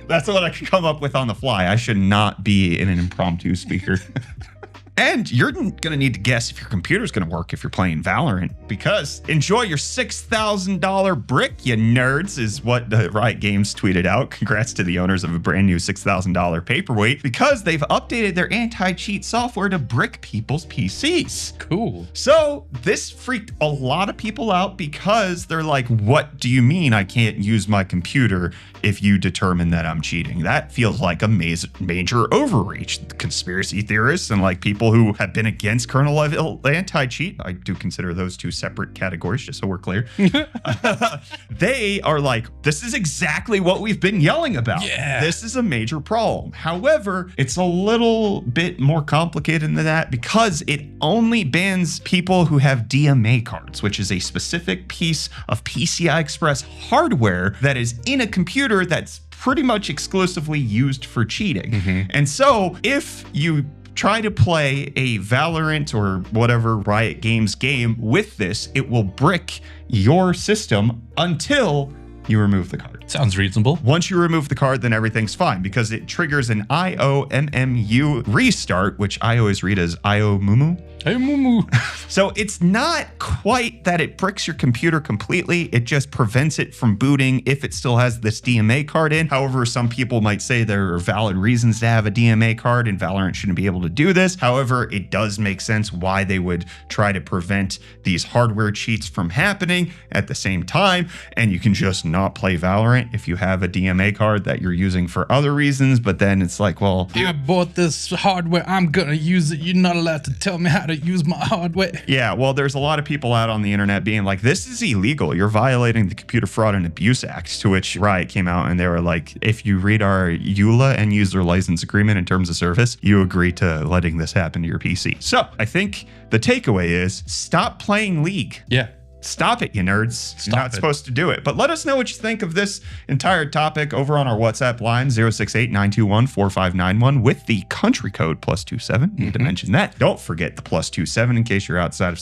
That's what I could come up with on the fly. I should not be in an impromptu speaker. And you're going to need to guess if your computer's going to work if you're playing Valorant, because enjoy your $6,000 brick, you nerds, is what the Riot Games tweeted out. Congrats to the owners of a brand new $6,000 paperweight, because they've updated their anti-cheat software to brick people's PCs. Cool. So this freaked a lot of people out, because they're like, what do you mean I can't use my computer if you determine that I'm cheating? That feels like a major overreach. Conspiracy theorists and like people who have been against kernel level anti-cheat, I do consider those two separate categories, just so we're clear. They are like, this is exactly what we've been yelling about. Yeah. This is a major problem. However, it's a little bit more complicated than that, because it only bans people who have DMA cards, which is a specific piece of PCI Express hardware that is in a computer that's pretty much exclusively used for cheating. And so if you try to play a Valorant or whatever Riot Games game with this, it will brick your system until you remove the card. Sounds reasonable. Once you remove the card, then everything's fine, because it triggers an IOMMU restart, which I always read as IOMUMU. Hey, moo. So it's not quite that it bricks your computer completely. It just prevents it from booting if it still has this DMA card in. However, some people might say there are valid reasons to have a DMA card and Valorant shouldn't be able to do this. However, it does make sense why they would try to prevent these hardware cheats from happening at the same time. And you can just not play Valorant if you have a DMA card that you're using for other reasons. But then it's like, well, I bought this hardware, I'm gonna use it. You're not allowed to tell me how to use my hardware. Yeah, well, there's a lot of people out on the internet being like, this is illegal. You're violating the Computer Fraud and Abuse Act, to which Riot came out and they were like, if you read our EULA and user license agreement in terms of service, you agree to letting this happen to your PC. So I think the takeaway is stop playing League. Yeah. Stop it, you nerds. You're not supposed to do it. But let us know what you think of this entire topic over on our WhatsApp line, 068-921-4591 with the country code +27. Need to mention that. Don't forget the +27 in case you're outside of